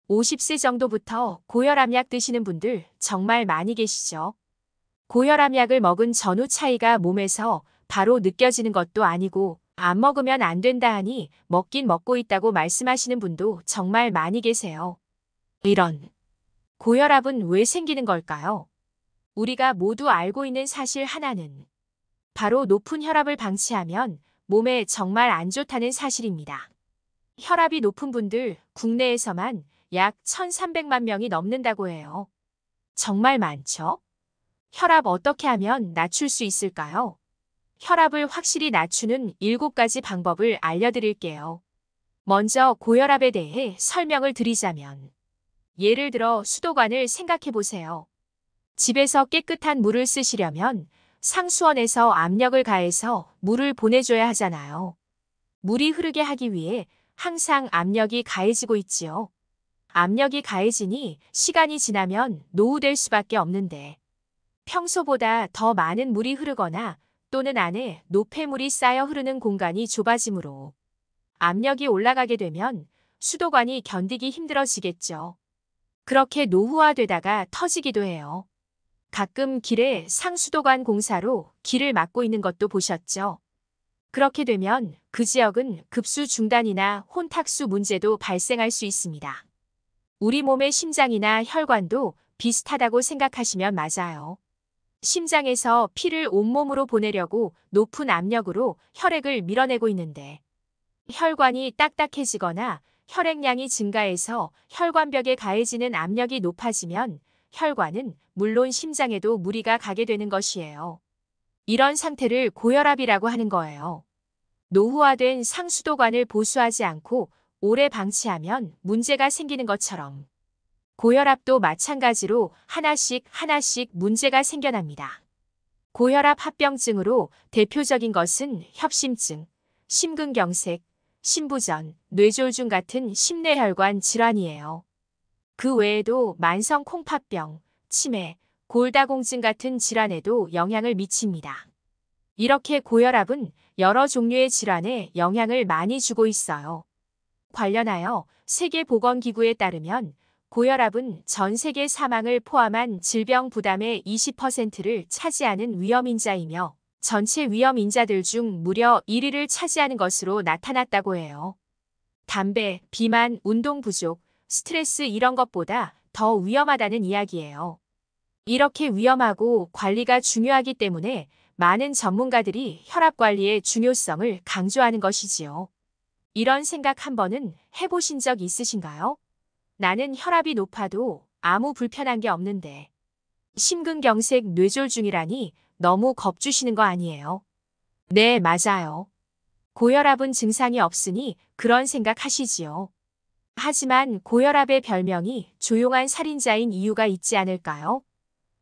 50세 정도부터 고혈압약 드시는 분들 정말 많이 계시죠? 고혈압약을 먹은 전후 차이가 몸에서 바로 느껴지는 것도 아니고 안 먹으면 안 된다 하니 먹긴 먹고 있다고 말씀하시는 분도 정말 많이 계세요. 이런 고혈압은 왜 생기는 걸까요? 우리가 모두 알고 있는 사실 하나는 바로 높은 혈압을 방치하면 몸에 정말 안 좋다는 사실입니다. 혈압이 높은 분들 국내에서만 약 1,300만 명이 넘는다고 해요. 정말 많죠? 혈압 어떻게 하면 낮출 수 있을까요? 혈압을 확실히 낮추는 7가지 방법을 알려드릴게요. 먼저 고혈압에 대해 설명을 드리자면 예를 들어 수도관을 생각해 보세요. 집에서 깨끗한 물을 쓰시려면 상수원에서 압력을 가해서 물을 보내줘야 하잖아요. 물이 흐르게 하기 위해 항상 압력이 가해지고 있지요. 압력이 가해지니 시간이 지나면 노후될 수밖에 없는데 평소보다 더 많은 물이 흐르거나 또는 안에 노폐물이 쌓여 흐르는 공간이 좁아지므로 압력이 올라가게 되면 수도관이 견디기 힘들어지겠죠. 그렇게 노후화되다가 터지기도 해요. 가끔 길에 상수도관 공사로 길을 막고 있는 것도 보셨죠? 그렇게 되면 그 지역은 급수 중단이나 혼탁수 문제도 발생할 수 있습니다. 우리 몸의 심장이나 혈관도 비슷하다고 생각하시면 맞아요. 심장에서 피를 온몸으로 보내려고 높은 압력으로 혈액을 밀어내고 있는데 혈관이 딱딱해지거나 혈액량이 증가해서 혈관벽에 가해지는 압력이 높아지면 혈관은 물론 심장에도 무리가 가게 되는 것이에요. 이런 상태를 고혈압이라고 하는 거예요. 노후화된 상수도관을 보수하지 않고 오래 방치하면 문제가 생기는 것처럼 고혈압도 마찬가지로 하나씩 문제가 생겨납니다. 고혈압 합병증으로 대표적인 것은 협심증, 심근경색, 심부전, 뇌졸중 같은 심뇌혈관 질환이에요. 그 외에도 만성 콩팥병, 치매, 골다공증 같은 질환에도 영향을 미칩니다. 이렇게 고혈압은 여러 종류의 질환에 영향을 많이 주고 있어요. 관련하여 세계보건기구에 따르면 고혈압은 전 세계 사망을 포함한 질병 부담의 20%를 차지하는 위험인자이며 전체 위험인자들 중 무려 1위를 차지하는 것으로 나타났다고 해요. 담배, 비만, 운동 부족, 스트레스 이런 것보다 더 위험하다는 이야기예요. 이렇게 위험하고 관리가 중요하기 때문에 많은 전문가들이 혈압 관리의 중요성을 강조하는 것이지요. 이런 생각 한 번은 해보신 적 있으신가요? 나는 혈압이 높아도 아무 불편한 게 없는데 심근경색 뇌졸중이라니 너무 겁주시는 거 아니에요? 네, 맞아요. 고혈압은 증상이 없으니 그런 생각 하시지요. 하지만 고혈압의 별명이 조용한 살인자인 이유가 있지 않을까요?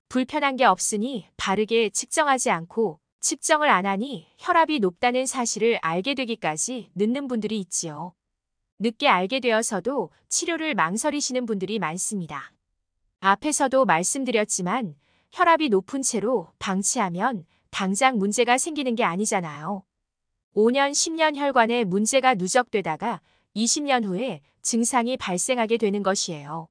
불편한 게 없으니 바르게 측정하지 않고 측정을 안 하니 혈압이 높다는 사실을 알게 되기까지 늦는 분들이 있지요. 늦게 알게 되어서도 치료를 망설이시는 분들이 많습니다. 앞에서도 말씀드렸지만 혈압이 높은 채로 방치하면 당장 문제가 생기는 게 아니잖아요. 5년, 10년 혈관에 문제가 누적되다가 20년 후에 증상이 발생하게 되는 것이에요.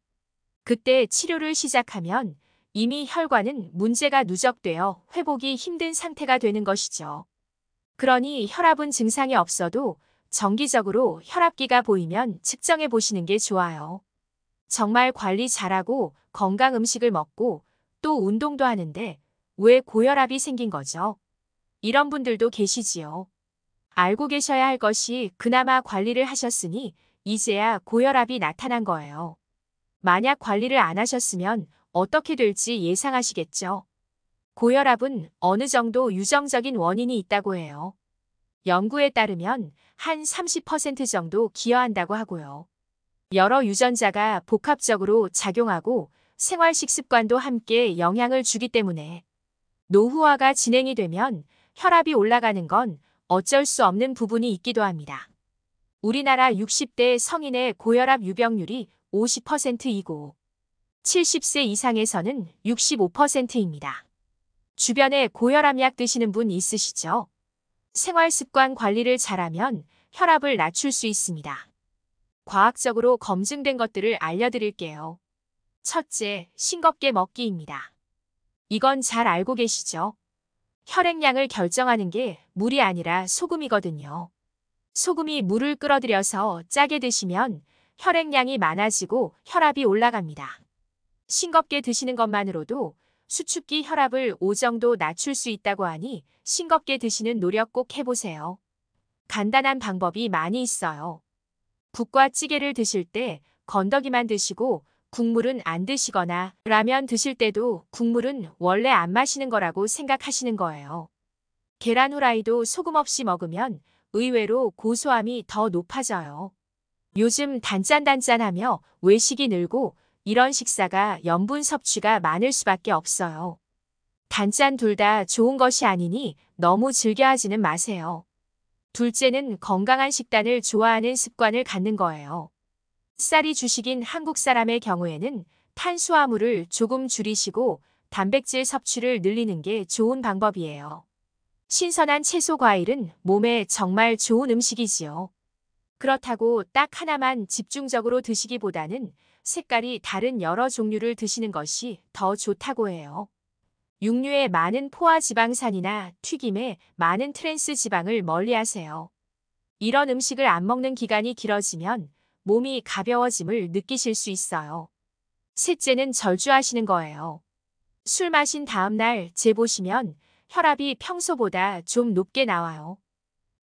그때 치료를 시작하면 이미 혈관은 문제가 누적되어 회복이 힘든 상태가 되는 것이죠. 그러니 혈압은 증상이 없어도 정기적으로 혈압기가 보이면 측정해 보시는 게 좋아요. 정말 관리 잘하고 건강 음식을 먹고 또 운동도 하는데 왜 고혈압이 생긴 거죠? 이런 분들도 계시지요. 알고 계셔야 할 것이 그나마 관리를 하셨으니 이제야 고혈압이 나타난 거예요. 만약 관리를 안 하셨으면 어떻게 될지 예상하시겠죠? 고혈압은 어느 정도 유정적인 원인이 있다고 해요. 연구에 따르면 한 30% 정도 기여한다고 하고요. 여러 유전자가 복합적으로 작용하고 생활 식습관도 함께 영향을 주기 때문에 노후화가 진행이 되면 혈압이 올라가는 건 어쩔 수 없는 부분이 있기도 합니다. 우리나라 60대 성인의 고혈압 유병률이 50%이고 70세 이상에서는 65%입니다. 주변에 고혈압약 드시는 분 있으시죠? 생활습관 관리를 잘하면 혈압을 낮출 수 있습니다. 과학적으로 검증된 것들을 알려드릴게요. 첫째, 싱겁게 먹기입니다. 이건 잘 알고 계시죠? 혈액량을 결정하는 게 물이 아니라 소금이거든요. 소금이 물을 끌어들여서 짜게 드시면 혈액량이 많아지고 혈압이 올라갑니다. 싱겁게 드시는 것만으로도 수축기 혈압을 5 정도 낮출 수 있다고 하니 싱겁게 드시는 노력 꼭 해보세요. 간단한 방법이 많이 있어요. 국과 찌개를 드실 때 건더기만 드시고 국물은 안 드시거나 라면 드실 때도 국물은 원래 안 마시는 거라고 생각하시는 거예요. 계란 후라이도 소금 없이 먹으면 의외로 고소함이 더 높아져요. 요즘 단짠단짠하며 외식이 늘고 이런 식사가 염분 섭취가 많을 수밖에 없어요. 단짠 둘 다 좋은 것이 아니니 너무 즐겨 하지는 마세요. 둘째는 건강한 식단을 좋아하는 습관을 갖는 거예요. 쌀이 주식인 한국 사람의 경우에는 탄수화물을 조금 줄이시고 단백질 섭취를 늘리는 게 좋은 방법이에요. 신선한 채소 과일은 몸에 정말 좋은 음식이지요. 그렇다고 딱 하나만 집중적으로 드시기보다는 색깔이 다른 여러 종류를 드시는 것이 더 좋다고 해요. 육류에 많은 포화 지방산이나 튀김에 많은 트랜스 지방을 멀리하세요. 이런 음식을 안 먹는 기간이 길어지면 몸이 가벼워짐을 느끼실 수 있어요. 셋째는 절주하시는 거예요. 술 마신 다음 날 재보시면 혈압이 평소보다 좀 높게 나와요.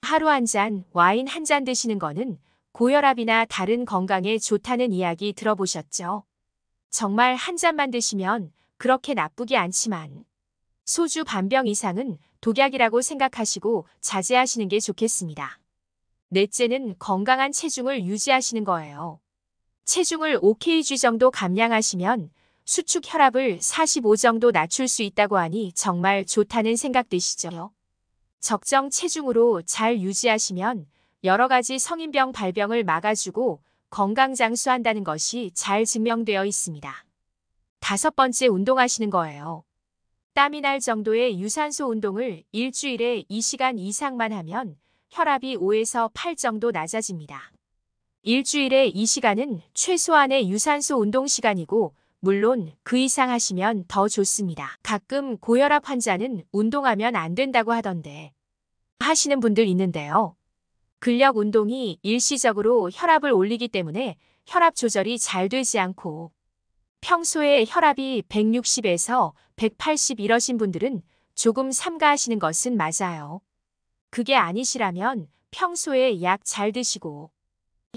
하루 한 잔, 와인 한 잔 드시는 거는 고혈압이나 다른 건강에 좋다는 이야기 들어보셨죠? 정말 한 잔만 드시면 그렇게 나쁘지 않지만 소주 반병 이상은 독약이라고 생각하시고 자제하시는 게 좋겠습니다. 넷째는 건강한 체중을 유지하시는 거예요. 체중을 5kg 정도 감량하시면 수축 혈압을 45 정도 낮출 수 있다고 하니 정말 좋다는 생각 드시죠? 적정 체중으로 잘 유지하시면 여러 가지 성인병 발병을 막아주고 건강 장수한다는 것이 잘 증명되어 있습니다. 다섯 번째, 운동하시는 거예요. 땀이 날 정도의 유산소 운동을 일주일에 2시간 이상만 하면 혈압이 5에서 8 정도 낮아집니다. 일주일에 2시간은 최소한의 유산소 운동 시간이고 물론 그 이상 하시면 더 좋습니다. 가끔 고혈압 환자는 운동하면 안 된다고 하던데 하시는 분들 있는데요. 근력 운동이 일시적으로 혈압을 올리기 때문에 혈압 조절이 잘 되지 않고 평소에 혈압이 160에서 180 이러신 분들은 조금 삼가하시는 것은 맞아요. 그게 아니시라면 평소에 약 잘 드시고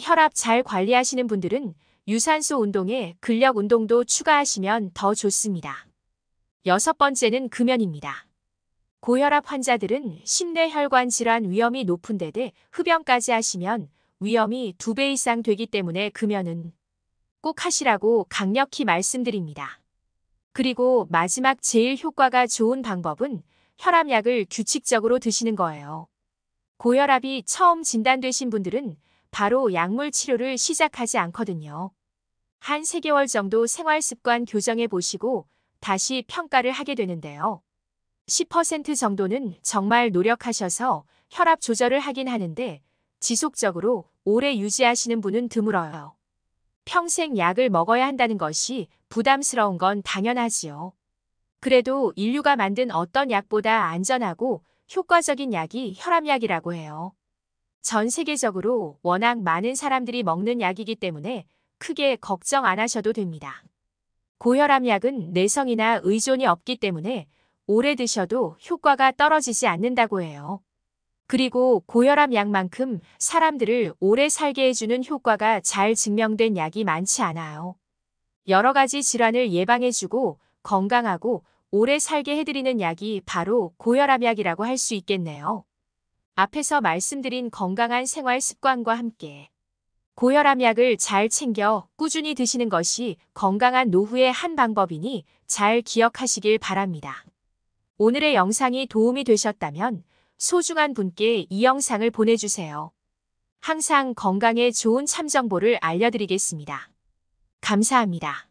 혈압 잘 관리하시는 분들은 유산소 운동에 근력 운동도 추가하시면 더 좋습니다. 여섯 번째는 금연입니다. 고혈압 환자들은 심뇌혈관 질환 위험이 높은 데대 흡연까지 하시면 위험이 2배 이상 되기 때문에 금연은 꼭 하시라고 강력히 말씀드립니다. 그리고 마지막 제일 효과가 좋은 방법은 혈압약을 규칙적으로 드시는 거예요. 고혈압이 처음 진단되신 분들은 바로 약물 치료를 시작하지 않거든요. 한 3개월 정도 생활습관 교정해 보시고 다시 평가를 하게 되는데요. 10% 정도는 정말 노력하셔서 혈압 조절을 하긴 하는데 지속적으로 오래 유지하시는 분은 드물어요. 평생 약을 먹어야 한다는 것이 부담스러운 건 당연하지요. 그래도 인류가 만든 어떤 약보다 안전하고 효과적인 약이 혈압약이라고 해요. 전 세계적으로 워낙 많은 사람들이 먹는 약이기 때문에 크게 걱정 안 하셔도 됩니다. 고혈압약은 내성이나 의존이 없기 때문에 오래 드셔도 효과가 떨어지지 않는다고 해요. 그리고 고혈압약만큼 사람들을 오래 살게 해주는 효과가 잘 증명된 약이 많지 않아요. 여러 가지 질환을 예방해주고 건강하고 오래 살게 해드리는 약이 바로 고혈압약이라고 할 수 있겠네요. 앞에서 말씀드린 건강한 생활 습관과 함께 고혈압약을 잘 챙겨 꾸준히 드시는 것이 건강한 노후의 한 방법이니 잘 기억하시길 바랍니다. 오늘의 영상이 도움이 되셨다면 소중한 분께 이 영상을 보내주세요. 항상 건강에 좋은 참 정보를 알려드리겠습니다. 감사합니다.